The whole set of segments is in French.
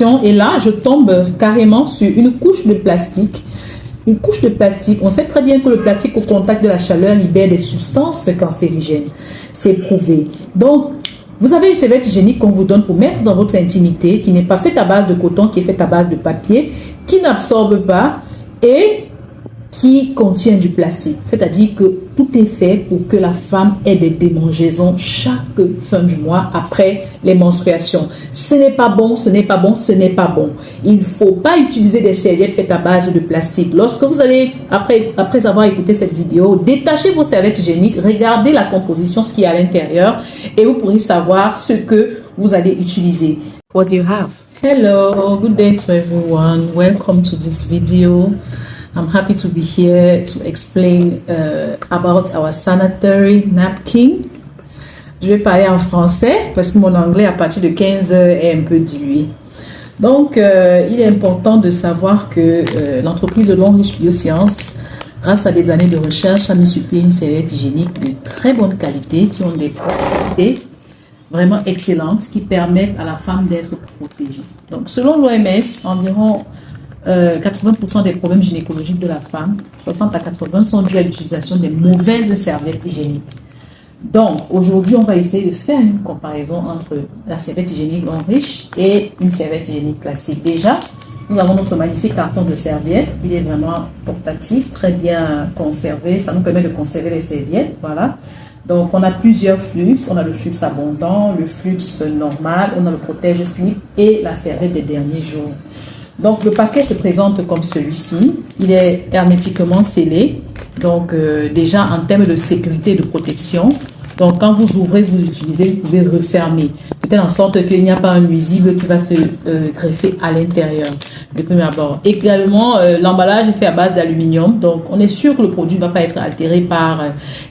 Et là, je tombe carrément sur une couche de plastique. Une couche de plastique. On sait très bien que le plastique au contact de la chaleur libère des substances cancérigènes. C'est prouvé. Donc, vous avez une serviette hygiénique qu'on vous donne pour mettre dans votre intimité, qui n'est pas faite à base de coton, qui est faite à base de papier, qui n'absorbe pas et qui contient du plastique. C'est-à-dire que tout est fait pour que la femme ait des démangeaisons chaque fin du mois après les menstruations. Ce n'est pas bon, ce n'est pas bon, ce n'est pas bon. Il ne faut pas utiliser des serviettes faites à base de plastique. Lorsque vous allez, après avoir écouté cette vidéo, détachez vos serviettes hygiéniques, regardez la composition, ce qu'il y a à l'intérieur, et vous pourrez savoir ce que vous allez utiliser. What do you have? Hello, good day to everyone. Welcome to this video. I'm happy to be here to explain about our sanitary napkin. Je vais parler en français parce que mon anglais à partir de 15 heures est un peu dilué. Donc, il est important de savoir que l'entreprise Longrich Biosciences, grâce à des années de recherche, a mis sur pied une serviette hygiénique de très bonne qualité qui ont des propriétés vraiment excellentes qui permettent à la femme d'être protégée. Donc, selon l'OMS, environ 80% des problèmes gynécologiques de la femme, 60 à 80, sont dus à l'utilisation des mauvaises serviettes hygiéniques. Donc, aujourd'hui, on va essayer de faire une comparaison entre la serviette hygiénique Longrich et une serviette hygiénique classique. Déjà, nous avons notre magnifique carton de serviettes. Il est vraiment portatif, très bien conservé. Ça nous permet de conserver les serviettes. Voilà. Donc, on a plusieurs flux. On a le flux abondant, le flux normal, on a le protège slip et la serviette des derniers jours. Donc, le paquet se présente comme celui-ci. Il est hermétiquement scellé. Donc, déjà, en termes de sécurité et de protection. Donc, quand vous ouvrez, vous utilisez, vous pouvez refermer. De telle en sorte qu'il n'y a pas un nuisible qui va se greffer à l'intérieur de premier abord. Également, l'emballage est fait à base d'aluminium. Donc, on est sûr que le produit ne va pas être altéré par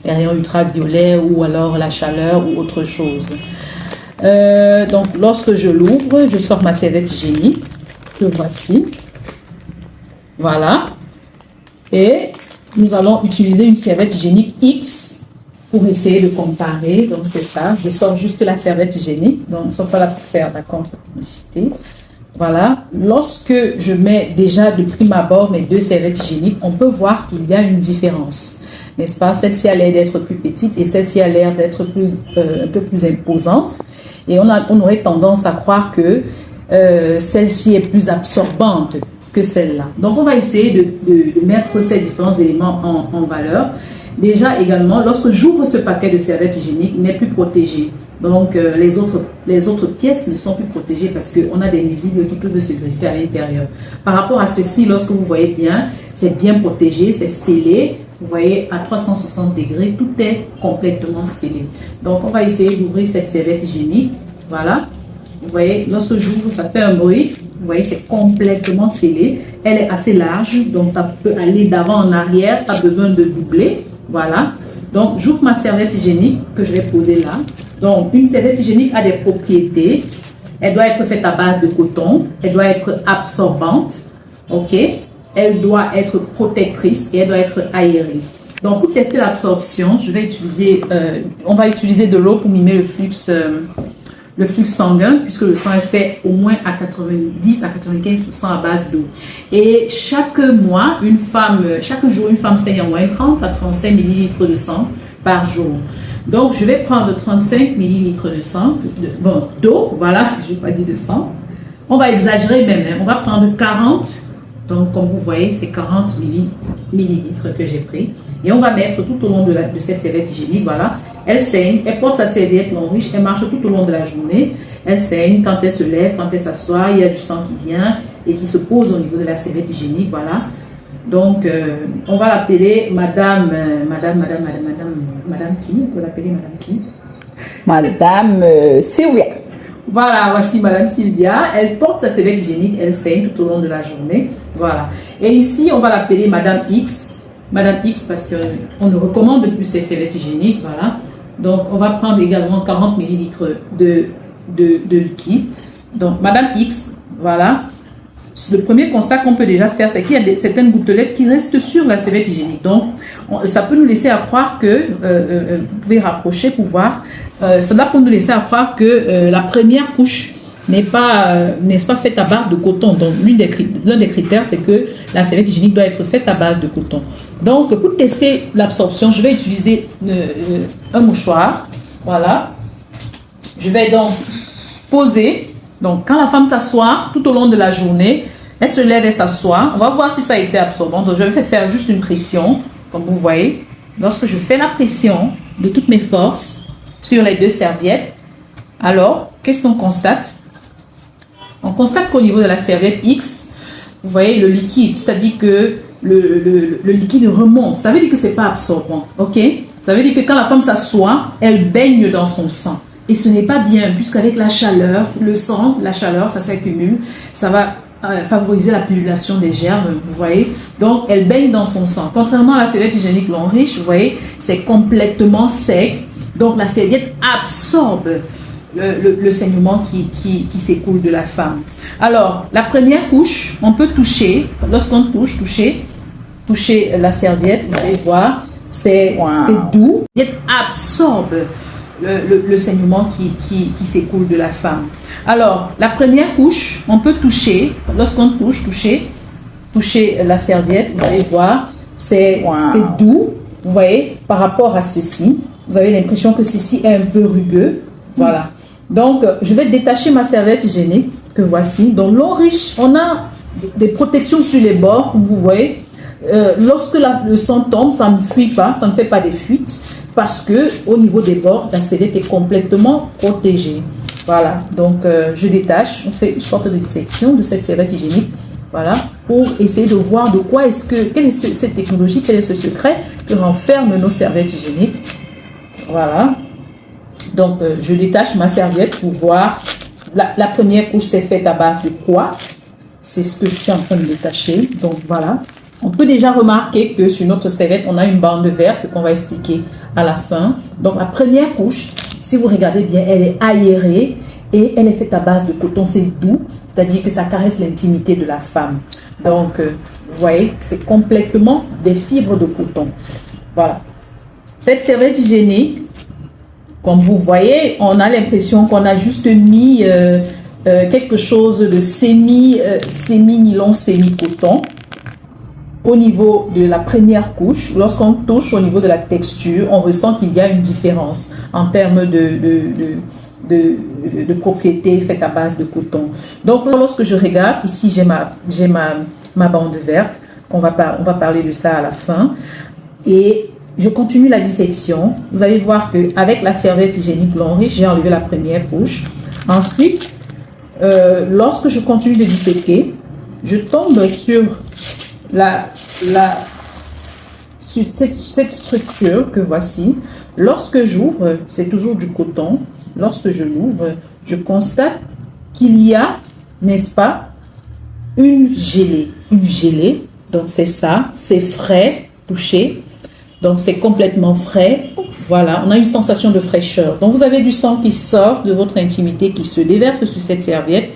les rayons ultraviolets ou alors la chaleur ou autre chose. Donc, lorsque je l'ouvre, je sors ma serviette hygiénique. Que voici. Voilà. Et nous allons utiliser une serviette hygiénique X pour essayer de comparer. Donc, c'est ça. Je sors juste la serviette hygiénique. Donc, nous ne sommes pas là pour faire la contre-publicité. Voilà. Lorsque je mets déjà de prime abord mes deux serviettes hygiéniques, on peut voir qu'il y a une différence. N'est-ce pas? Celle-ci a l'air d'être plus petite et celle-ci a l'air d'être un peu plus imposante. Et on aurait tendance à croire que celle-ci est plus absorbante que celle-là. Donc, on va essayer de mettre ces différents éléments en valeur. Déjà, également, lorsque j'ouvre ce paquet de serviettes hygiéniques, il n'est plus protégé. Donc, les autres pièces ne sont plus protégées parce qu'on a des nuisibles qui peuvent se greffer à l'intérieur. Par rapport à ceci, lorsque vous voyez bien, c'est bien protégé, c'est scellé. Vous voyez, à 360 degrés, tout est complètement scellé. Donc, on va essayer d'ouvrir cette serviette hygiénique. Voilà. Vous voyez, lorsque j'ouvre, ça fait un bruit. Vous voyez, c'est complètement scellé. Elle est assez large, donc ça peut aller d'avant en arrière, pas besoin de doubler. Voilà. Donc, j'ouvre ma serviette hygiénique que je vais poser là. Donc, une serviette hygiénique a des propriétés. Elle doit être faite à base de coton. Elle doit être absorbante. OK? Elle doit être protectrice et elle doit être aérée. Donc, pour tester l'absorption, on va utiliser de l'eau pour mimer le flux sanguin, puisque le sang est fait au moins à 90 à 95% à base d'eau. Et chaque jour, une femme saigne en moyenne 30 à 35 millilitres de sang par jour. Donc, je vais prendre 35 millilitres de sang, d'eau, voilà, je n'ai pas dit de sang. On va exagérer même, hein. On va prendre 40. Donc, comme vous voyez, c'est 40 millilitres que j'ai pris. Et on va mettre tout au long de cette serviette hygiénique, voilà. Elle saigne, elle porte sa serviette Longrich, elle marche tout au long de la journée. Elle saigne quand elle se lève, quand elle s'assoit, il y a du sang qui vient et qui se pose au niveau de la serviette hygiénique, voilà. Donc, on va l'appeler Madame qui? On peut l'appeler Madame qui? Madame Sylvia. Voilà, voici Madame Sylvia. Elle porte sa serviette hygiénique, elle saigne tout au long de la journée. Voilà. Et ici, on va l'appeler Madame X. Madame X parce qu'on ne recommande plus ces serviettes hygiéniques. Voilà. Donc, on va prendre également 40 millilitres de liquide. Donc, Madame X, voilà. Le premier constat qu'on peut déjà faire, c'est qu'il y a certaines gouttelettes qui restent sur la serviette hygiénique. Donc, ça peut nous laisser à croire que, vous pouvez rapprocher pour voir, cela peut nous laisser à croire que la première couche n'est-ce pas faite à base de coton. Donc, l'un des critères, c'est que la serviette hygiénique doit être faite à base de coton. Donc, pour tester l'absorption, je vais utiliser un mouchoir. Voilà. Je vais donc poser. Donc, quand la femme s'assoit tout au long de la journée, elle se lève et s'assoit. On va voir si ça a été absorbant. Donc, je vais faire juste une pression, comme vous voyez. Lorsque je fais la pression de toutes mes forces sur les deux serviettes, alors, qu'est-ce qu'on constate? On constate qu'au niveau de la serviette X, vous voyez le liquide, c'est-à-dire que le liquide remonte. Ça veut dire que ce n'est pas absorbant, ok? Ça veut dire que quand la femme s'assoit, elle baigne dans son sang. Et ce n'est pas bien, puisqu'avec la chaleur, le sang, la chaleur, ça s'accumule, ça va favoriser la pullulation des germes, vous voyez. Donc, elle baigne dans son sang. Contrairement à la serviette hygiénique Longrich, vous voyez, c'est complètement sec. Donc, la serviette absorbe le saignement qui s'écoule de la femme. Alors, la première couche, on peut toucher, lorsqu'on toucher la serviette, vous allez voir, c'est doux. La serviette absorbe le saignement qui s'écoule de la femme. Alors, la première couche, on peut toucher, lorsqu'on toucher la serviette, vous allez voir, c'est doux, vous voyez, par rapport à ceci. Vous avez l'impression que ceci est un peu rugueux, voilà. Donc, je vais détacher ma serviette hygiénique, que voici. Donc, Longrich, on a des protections sur les bords, comme vous voyez. Lorsque le sang tombe, ça ne fuit pas, ça ne fait pas des fuites, parce que au niveau des bords, la serviette est complètement protégée. Voilà, donc je détache, on fait une sorte de dissection de cette serviette hygiénique, voilà, pour essayer de voir de quoi quelle est cette technologie, quel est ce secret que renferment nos serviettes hygiéniques. Voilà, donc je détache ma serviette pour voir. La première couche s'est faite à base de quoi? C'est ce que je suis en train de détacher, donc voilà. On peut déjà remarquer que sur notre serviette, on a une bande verte qu'on va expliquer à la fin. Donc, la première couche, si vous regardez bien, elle est aérée et elle est faite à base de coton. C'est doux, c'est-à-dire que ça caresse l'intimité de la femme. Donc, vous voyez, c'est complètement des fibres de coton. Voilà. Cette serviette hygiénique, comme vous voyez, on a l'impression qu'on a juste mis quelque chose de semi-nylon, semi-coton. Au niveau de la première couche, lorsqu'on touche au niveau de la texture, on ressent qu'il y a une différence en termes de propriétés faites à base de coton. Donc, lorsque je regarde, ici j'ai ma bande verte, on va parler de ça à la fin. Et je continue la dissection. Vous allez voir qu'avec la serviette hygiénique Longrich, j'ai enlevé la première couche. Ensuite, lorsque je continue de disséquer, je tombe sur cette structure que voici. Lorsque j'ouvre, c'est toujours du coton. Lorsque je l'ouvre, je constate qu'il y a, n'est-ce pas, une gelée. Une gelée, donc c'est ça, c'est frais, touché. Donc c'est complètement frais. Voilà, on a une sensation de fraîcheur. Donc vous avez du sang qui sort de votre intimité, qui se déverse sur cette serviette.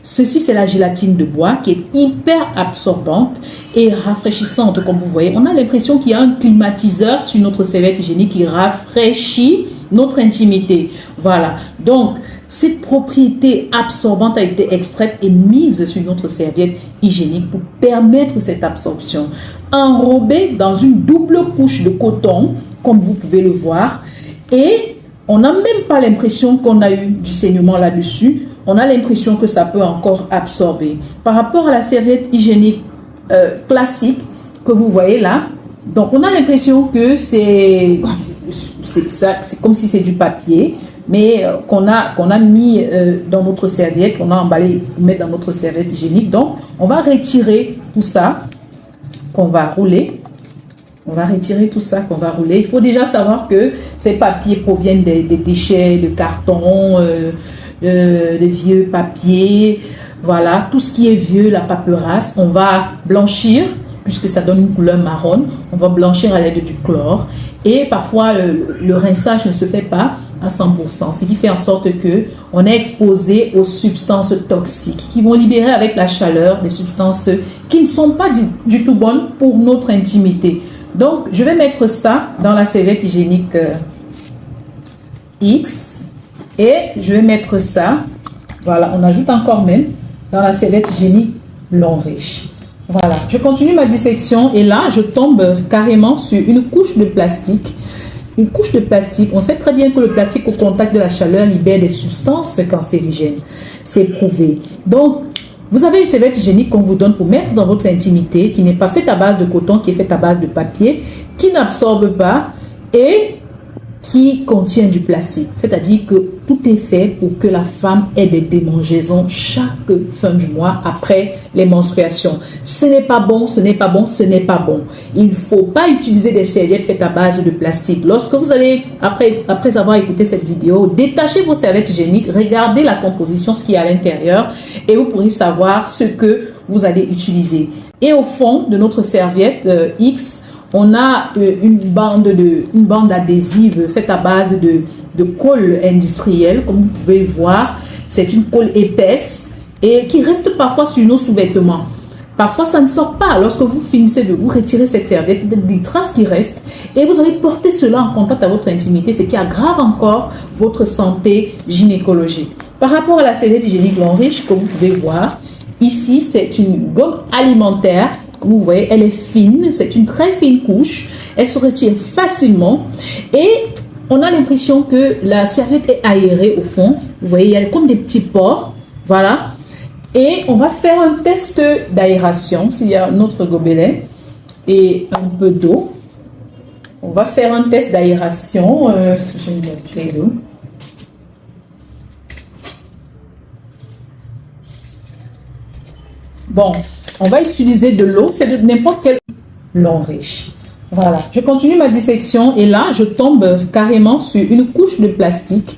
Ceci, c'est la gélatine de bois qui est hyper absorbante et rafraîchissante, comme vous voyez. On a l'impression qu'il y a un climatiseur sur notre serviette hygiénique qui rafraîchit notre intimité. Voilà. Donc, cette propriété absorbante a été extraite et mise sur notre serviette hygiénique pour permettre cette absorption. Enrobée dans une double couche de coton, comme vous pouvez le voir. Et on n'a même pas l'impression qu'on a eu du saignement là-dessus. On a l'impression que ça peut encore absorber. Par rapport à la serviette hygiénique classique que vous voyez là, donc on a l'impression que c'est comme si c'est du papier, mais qu'on a mis dans notre serviette, qu'on a emballé pour mettre dans notre serviette hygiénique. Donc, on va retirer tout ça qu'on va rouler. On va retirer tout ça qu'on va rouler. Il faut déjà savoir que ces papiers proviennent des déchets de carton, des vieux papiers, voilà, tout ce qui est vieux, la paperasse, on va blanchir, puisque ça donne une couleur marron, on va blanchir à l'aide du chlore, et parfois le rinçage ne se fait pas à 100%, ce qui fait en sorte que on est exposé aux substances toxiques qui vont libérer avec la chaleur des substances qui ne sont pas du tout bonnes pour notre intimité. Donc, je vais mettre ça dans la serviette hygiénique X. Et je vais mettre ça Voilà, on ajoute encore même dans la serviette hygiénique Longreach. Voilà, je continue ma dissection et là, je tombe carrément sur une couche de plastique. Une couche de plastique, on sait très bien que le plastique au contact de la chaleur libère des substances cancérigènes. C'est prouvé. Donc, vous avez une serviette hygiénique qu'on vous donne pour mettre dans votre intimité, qui n'est pas faite à base de coton, qui est faite à base de papier, qui n'absorbe pas et qui contient du plastique. C'est-à-dire que tout est fait pour que la femme ait des démangeaisons chaque fin du mois après les menstruations. Ce n'est pas bon, ce n'est pas bon, ce n'est pas bon. Il ne faut pas utiliser des serviettes faites à base de plastique. Lorsque vous allez, après avoir écouté cette vidéo, détachez vos serviettes hygiéniques, regardez la composition, ce qu'il y a à l'intérieur et vous pourrez savoir ce que vous allez utiliser. Et au fond de notre serviette X, on a une bande adhésive faite à base de colle industrielle, comme vous pouvez le voir. C'est une colle épaisse et qui reste parfois sur nos sous-vêtements. Parfois, ça ne sort pas. Lorsque vous finissez de vous retirer cette serviette, il y a des traces qui restent et vous allez porter cela en contact à votre intimité, ce qui aggrave encore votre santé gynécologique. Par rapport à la serviette hygiénique Longreach, comme vous pouvez voir, ici, c'est une gomme alimentaire. Comme vous voyez, elle est fine, c'est une très fine couche, elle se retire facilement et on a l'impression que la serviette est aérée au fond. Vous voyez, il y a comme des petits pores, voilà. Et on va faire un test d'aération, s'il y a notre gobelet et un peu d'eau. On va faire un test d'aération. Je vais mettre l'eau. Bon, on va utiliser de l'eau, c'est de n'importe quel Longreach. Voilà, je continue ma dissection et là, je tombe carrément sur une couche de plastique.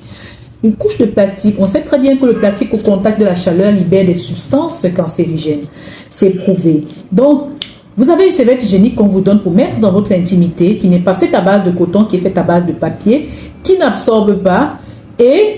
Une couche de plastique, on sait très bien que le plastique au contact de la chaleur libère des substances cancérigènes. C'est prouvé. Donc, vous avez une serviette hygiénique qu'on vous donne pour mettre dans votre intimité, qui n'est pas faite à base de coton, qui est faite à base de papier, qui n'absorbe pas et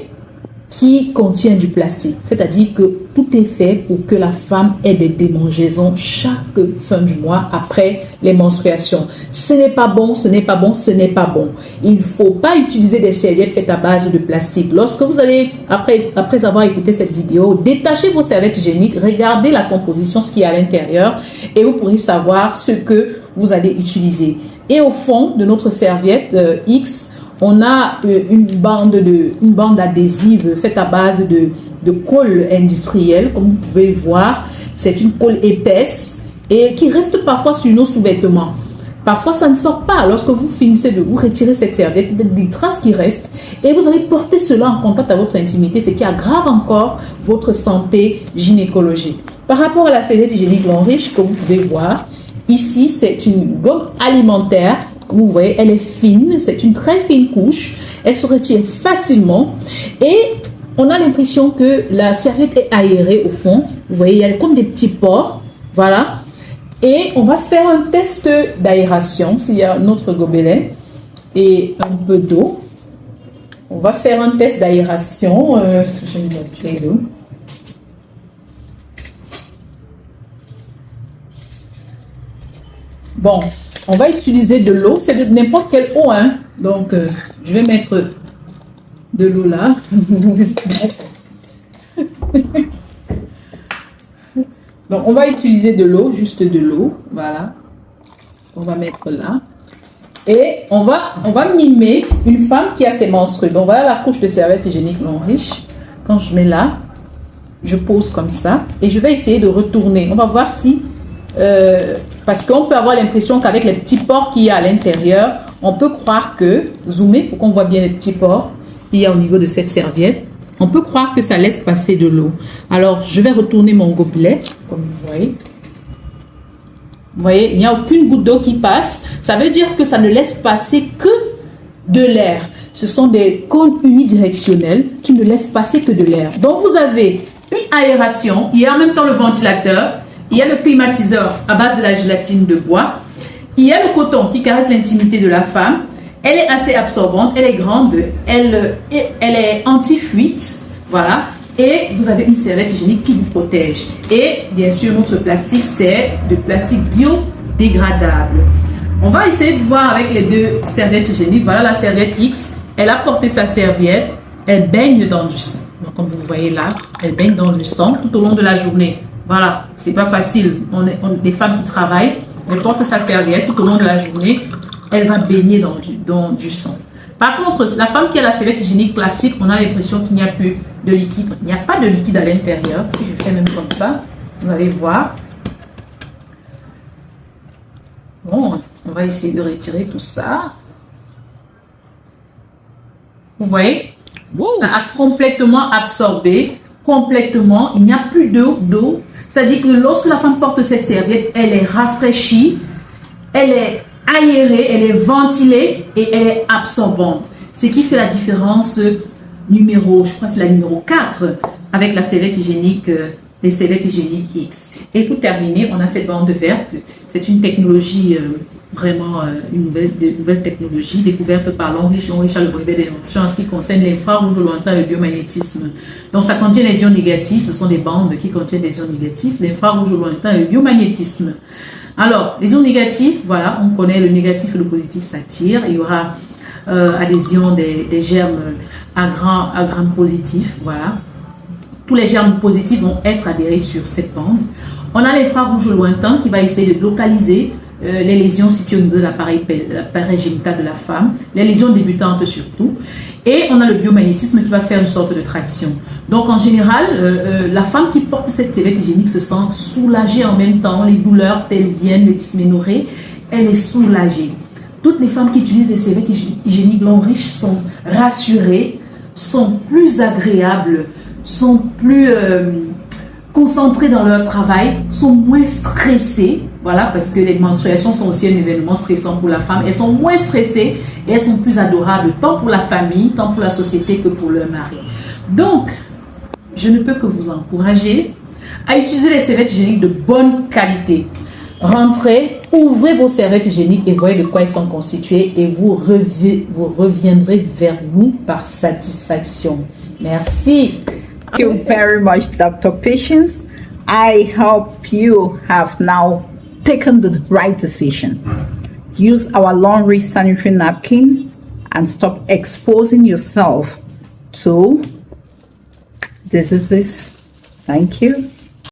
qui contient du plastique. C'est-à-dire que tout est fait pour que la femme ait des démangeaisons chaque fin du mois après les menstruations. Ce n'est pas bon, ce n'est pas bon, ce n'est pas bon. Il ne faut pas utiliser des serviettes faites à base de plastique. Lorsque vous allez, après avoir écouté cette vidéo, détachez vos serviettes hygiéniques, regardez la composition, ce qu'il y a à l'intérieur et vous pourrez savoir ce que vous allez utiliser. Et au fond de notre serviette X, on a une bande adhésive faite à base de colle industrielle, comme vous pouvez le voir. C'est une colle épaisse et qui reste parfois sur nos sous-vêtements. Parfois, ça ne sort pas. Lorsque vous finissez de vous retirer cette serviette, il y a des traces qui restent et vous allez porter cela en contact à votre intimité, ce qui aggrave encore votre santé gynécologique. Par rapport à la serviette hygiénique Longreach, comme vous pouvez voir, ici, c'est une gomme alimentaire. Comme vous voyez, elle est fine, c'est une très fine couche, elle se retire facilement et on a l'impression que la serviette est aérée au fond. Vous voyez, il y a comme des petits pores, voilà. Et on va faire un test d'aération, s'il y a notre gobelet et un peu d'eau. On va faire un test d'aération. Je vais mettre l'eau. Bon, on va utiliser de l'eau, c'est de n'importe quelle eau, hein. Donc, je vais mettre de l'eau là. Donc, on va utiliser de l'eau, juste de l'eau, voilà. On va mettre là. Et on va mimer une femme qui a ses menstrues. Donc, voilà la couche de serviette hygiénique Longreach. Quand je mets là, je pose comme ça et je vais essayer de retourner. On va voir si... parce qu'on peut avoir l'impression qu'avec les petits pores qu'il y a à l'intérieur, on peut croire que, zoomer pour qu'on voit bien les petits pores qu'il y a au niveau de cette serviette, on peut croire que ça laisse passer de l'eau. Alors, je vais retourner mon gobelet, comme vous voyez. Vous voyez, il n'y a aucune goutte d'eau qui passe. Ça veut dire que ça ne laisse passer que de l'air. Ce sont des cônes unidirectionnels qui ne laissent passer que de l'air. Donc, vous avez une aération, il y a en même temps le ventilateur, il y a le climatiseur à base de la gélatine de bois. Il y a le coton qui caresse l'intimité de la femme. Elle est assez absorbante, elle est grande, elle est anti-fuite. Voilà. Et vous avez une serviette hygiénique qui vous protège. Et bien sûr, notre plastique, c'est de plastique biodégradable. On va essayer de voir avec les deux serviettes hygiéniques. Voilà la serviette X. Elle a porté sa serviette. Elle baigne dans du sang. Donc, comme vous voyez là, elles baignent dans le sang tout au long de la journée. Voilà, c'est pas facile. Les femmes qui travaillent, elles portent sa serviette tout au long de la journée, elle va baigner dans du sang. Par contre, la femme qui a la serviette hygiénique classique, on a l'impression qu'il n'y a plus de liquide. Il n'y a pas de liquide à l'intérieur. Si je fais même comme ça, vous allez voir. Bon, on va essayer de retirer tout ça. Vous voyez? Wow. Ça a complètement absorbé, complètement. Il n'y a plus d'eau. C'est-à-dire que lorsque la femme porte cette serviette, elle est rafraîchie, elle est aérée, elle est ventilée et elle est absorbante. Ce qui fait la différence numéro, je crois que c'est la numéro 4 avec la serviette hygiénique, les serviettes hygiéniques X. Et pour terminer, on a cette bande verte. C'est une technologie, vraiment une nouvelle technologie découverte par Henri Charles Brevet d'invention en ce qui concerne l'infrarouge lointain et le biomagnétisme. Donc ça contient les ions négatifs, ce sont des bandes qui contiennent les ions négatifs, l'infrarouge lointain et le biomagnétisme. Alors, les ions négatifs, voilà, on connaît le négatif et le positif s'attirent. Il y aura adhésion des germes à gramme positif, voilà. Tous les germes positifs vont être adhérés sur cette bande. On a l'infrarouge lointain qui va essayer de localiser les lésions situées au niveau de l'appareil génital de la femme, les lésions débutantes surtout. Et on a le biomagnétisme qui va faire une sorte de traction. Donc en général, la femme qui porte cette serviette hygiénique se sent soulagée en même temps. Les douleurs pelviennes, les dysménorrhées, elle est soulagée. Toutes les femmes qui utilisent les serviettes hygiéniques Long Riche sont rassurées, sont plus agréables, sont plus concentrées dans leur travail, sont moins stressées. Voilà, parce que les menstruations sont aussi un événement stressant pour la femme. Elles sont moins stressées et elles sont plus adorables, tant pour la famille, tant pour la société que pour leur mari. Donc, je ne peux que vous encourager à utiliser les serviettes hygiéniques de bonne qualité. Rentrez, ouvrez vos serviettes hygiéniques et voyez de quoi elles sont constituées et vous reviendrez vers nous par satisfaction. Merci. Thank you very much, Dr. Patience. I hope you have now taken the right decision. Use our laundry sanitary napkin and stop exposing yourself to diseases. Thank you.